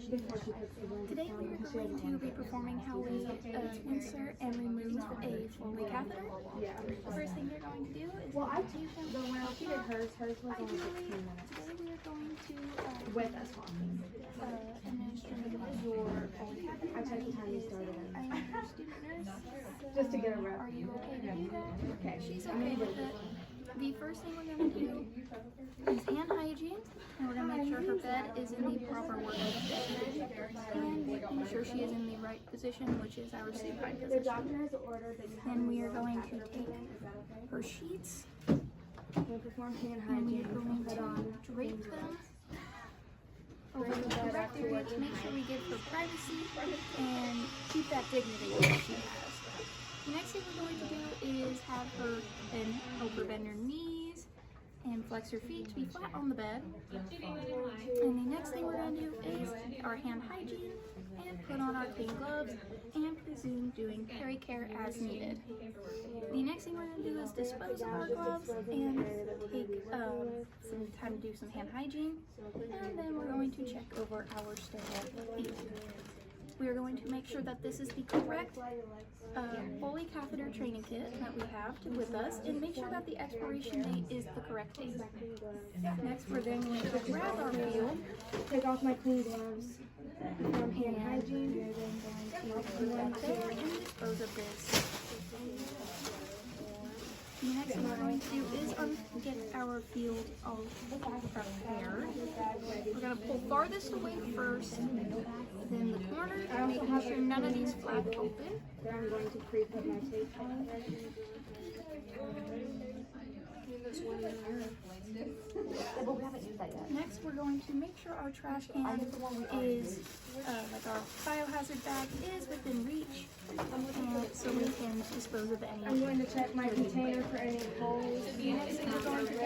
Today we are going to be performing how we insert and remove a Foley catheter. The first thing you're going to do is She did hers was only 16 minutes. today we are going to With us talking. administer your Foley catheter. I checked the time you started in. I am your student nurse. Just to get a rep. Are you okay to do that? Okay. She's okay with it. The first thing we're going to do is hand hygiene, and we're going to make sure her bed is in the proper working position, and making sure she is in the right position, which is our supine The position. doctor has ordered that you Then we are going to take her sheets, we perform hand and we hygiene. are going Put on to drape them over the correct area to make sure we give her privacy and keep that dignity that she has. The next thing we're going to do is have her bend her knees and flex her feet to be flat on the bed. And the next thing we're going to do is our hand hygiene and put on our clean gloves and resume doing pericare as needed. The next thing we're going to do is dispose of our gloves and take some time to do some hand hygiene, and then we're going to check over our sterile feet. We are going to make sure that this is the correct Foley catheter training kit that we have with us, and make sure that the expiration date is the correct date. Next, we're then going to grab our field, take off my clean gloves, perform hand hygiene. we are then going to put that there and dispose of this. The next thing we're going to do is get our field all prepared. We're going to pull farthest away first, then the corners, making sure none of these flap open. Then I'm going to pre-put my tape on. Next, we're going to make sure our trash can is, like our biohazard bag, is within reach, so we can dispose of any. I'm going to check my container for any holes. The next thing we're going to do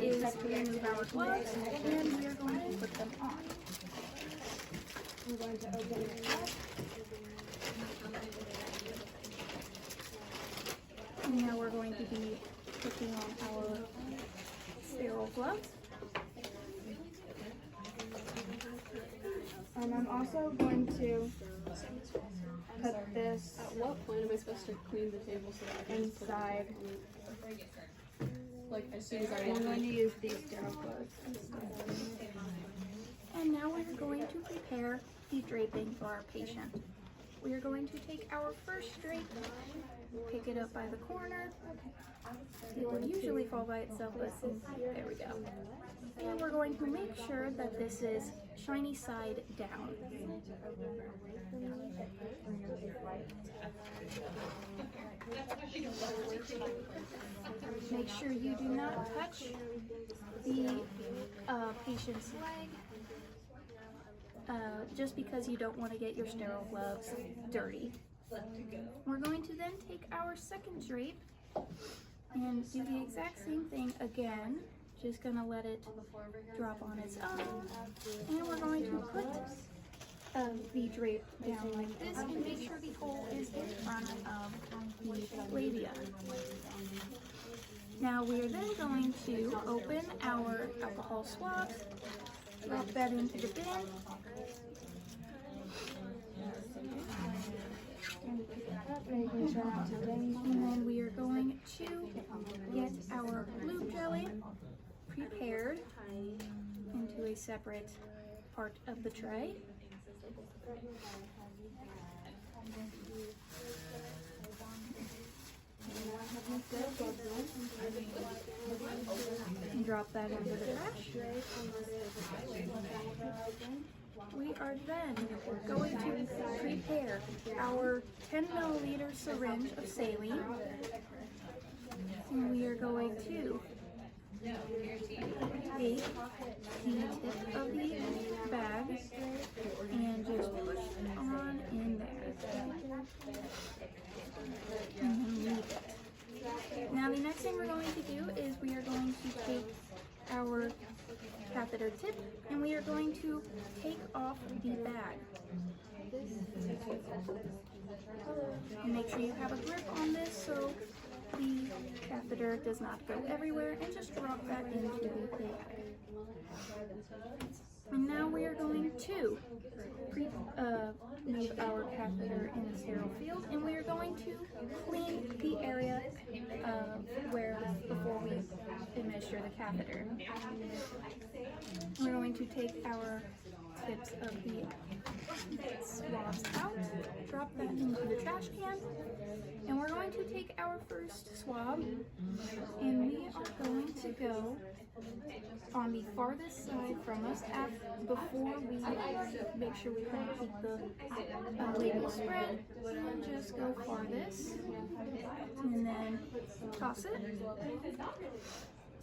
is remove our gloves, and we are going to put them on. I'm going to open it up. And now we're going to be putting on our sterile gloves. And I'm also going to put this At what point am I supposed to clean the table so that I can just put it inside. like as soon as I I'm want going to to? use these sterile gloves. And now we're going to prepare the draping for our patient. We are going to take our first drape, pick it up by the corner. It will usually fall by itself, but there we go. And we're going to make sure that this is shiny side down. Make sure you do not touch the patient's leg, just because you don't want to get your sterile gloves dirty. We're going to then take our second drape and do the exact same thing again. Just gonna let it drop on its own, and we're going to put the drape down like this and make sure the hole is in front of the labia. Now we are then going to open our alcohol swabs, drop that into the bin, and then we are going to get our lube jelly prepared into a separate part of the tray. And drop that into the trash. We are then going to prepare our 10 milliliter syringe of saline. And we are going to take the tip of the bag and just push it on in there. And then leave it. Now the next thing we're going to do is we are going to take our catheter tip and we are going to take off the bag. And make sure you have a grip on this so the catheter does not go everywhere, and just drop that into the bag. And now we are going to leave our catheter in a sterile field, and we are going to clean the area before we administer the catheter. We're going to take our tips of the swabs out, drop that into the trash can, and we're going to take our first swab, and we are going to go on the farthest side from us before we make sure we kind of keep the label spread, and just go farthest, and then toss it.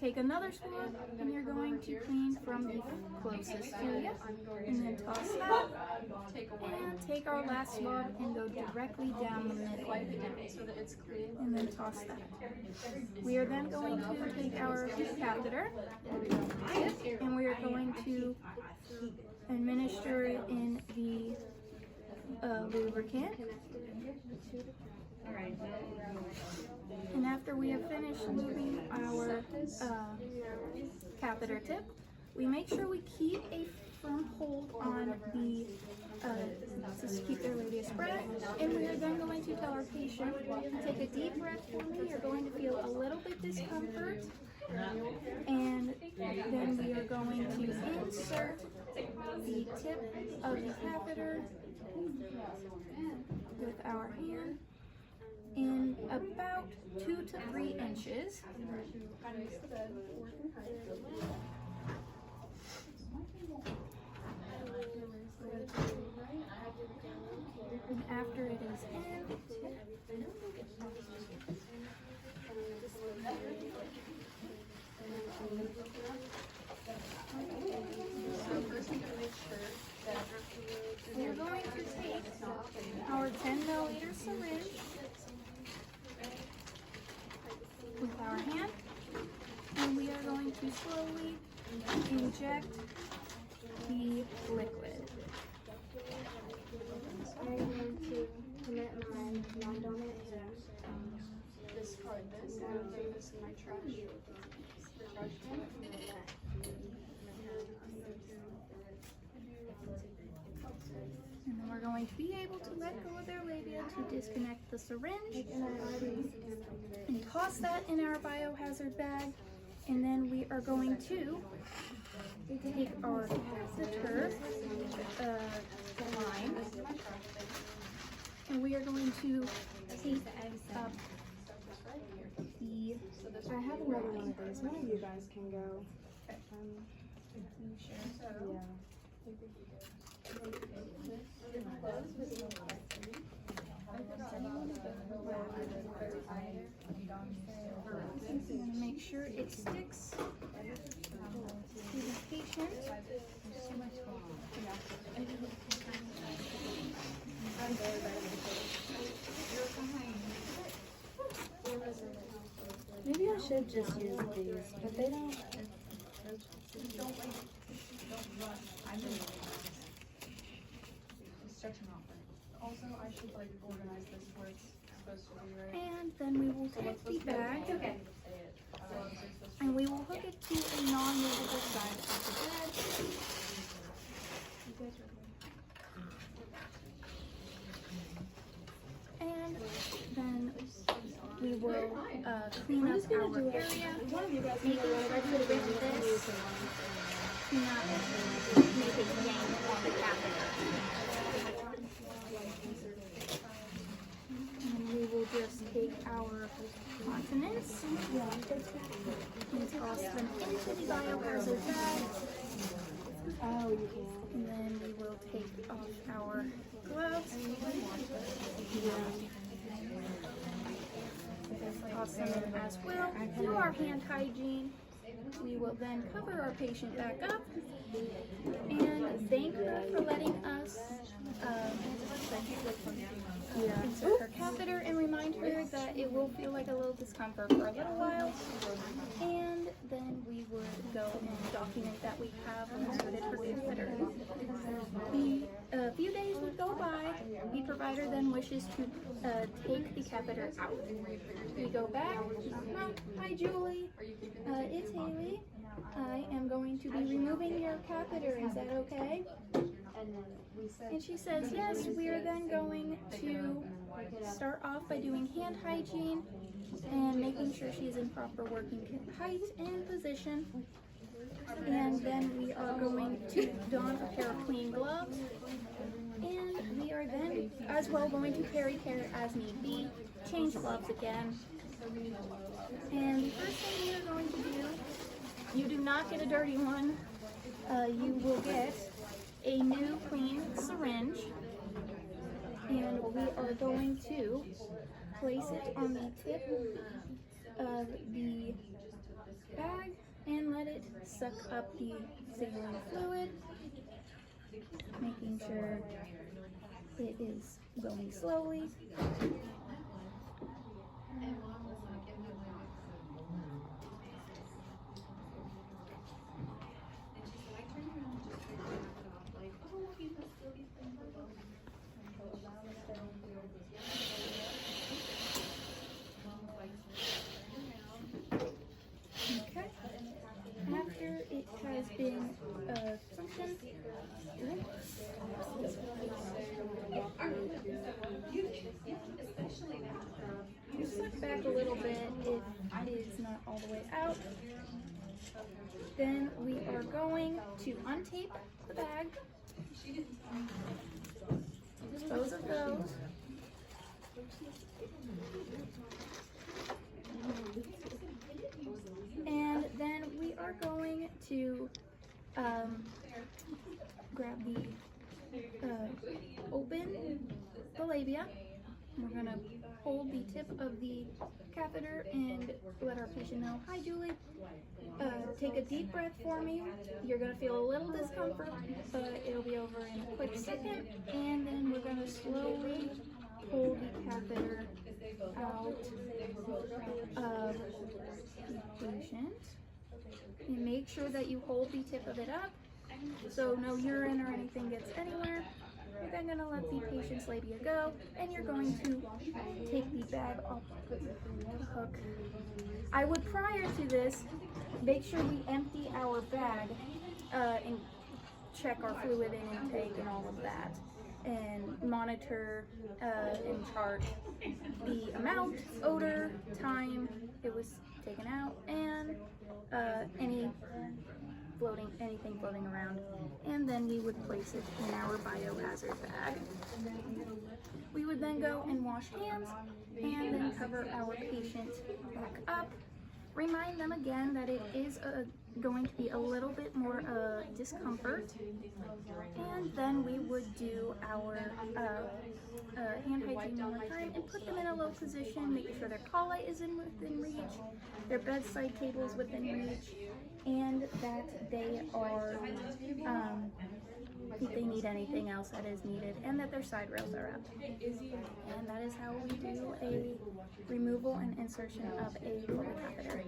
Take another swab, and you're going to clean from the closest to you, and then toss that, and take our last swab and go directly down the middle, and then toss that. We are then going to take our catheter, and we are going to administer it in the lubricant. And after we have finished moving our catheter tip, we make sure we keep a firm hold on the to keep their radius spread, and we are then going to tell our patient to take a deep breath for me. You're going to feel a little bit discomfort, and then we are going to insert the tip of the catheter with our hand in about 2 to 3 inches. And after it is in, we're going to take our 10 milliliter syringe with our hand, and we are going to slowly inject the liquid. I'm going to commit my non-dominant hand. This part, this, and I'll put this in my trash. The trash can. And then we're going to be able to let go of their labia to disconnect the syringe and toss that in our biohazard bag. And then we are going to take our catheter line, and we are going to take up the. I have another one of those. One of you guys can go. Yeah. And make sure it sticks to the patient. Maybe I should just use these, but they don't. Also, I should like organize this where it's supposed to be, right? And then we will take the bag and we will hook it to a non-movable side of the bed. And then we will clean up our area, making sure to lift this to not make it yank on the catheter. And we will just take our continents and toss them into the biohazard bag. Oh, you can. And then we will take off our gloves. Toss them in as well. Do our hand hygiene. We will then cover our patient back up and thank her for letting us insert her catheter, and remind her that it will feel like a little discomfort for a little while, and then we would go and document that we have inserted her catheter. A few days would go by. The provider then wishes to take the catheter out. We go back. Hi Julie, it's Haley. I am going to be removing your catheter. Is that okay? And she says, yes, we are then going to start off by doing hand hygiene and making sure she's in proper working height and position. And then we are going to don a pair of clean gloves. And we are then as well going to peri-care as need be, change gloves again. And the first thing we are going to do, you do not get a dirty one. You will get a new clean syringe, and we are going to place it on the tip of the bag and let it suck up the saline fluid, making sure it is going slowly. Okay. After it has been suctioned, suck back a little bit if it is not all the way out. Then we are going to untape the bag, dispose of those. And then we are going to grab the open the labia. We're going to hold the tip of the catheter and let our patient know, hi Julie, take a deep breath for me. You're going to feel a little discomfort, but it'll be over in a quick second. And then we're going to slowly pull the catheter out of the patient. And make sure that you hold the tip of it up so no urine or anything gets anywhere. You're then going to let the patient's labia go, and you're going to take the bag off the hook. I would, prior to this, make sure we empty our bag and check our fluid intake and all of that, and monitor and chart the amount, odor, time it was taken out, and anything floating around. And then we would place it in our biohazard bag. We would then go and wash hands and then cover our patient back up. Remind them again that it is going to be a little bit more discomfort. And then we would do our hand hygiene one more time and put them in a low position, making sure their collar is within reach, their bedside table is within reach, and that they are, if they need anything else that is needed, and that their side rails are up. And that is how we do a removal and insertion of a Foley catheter.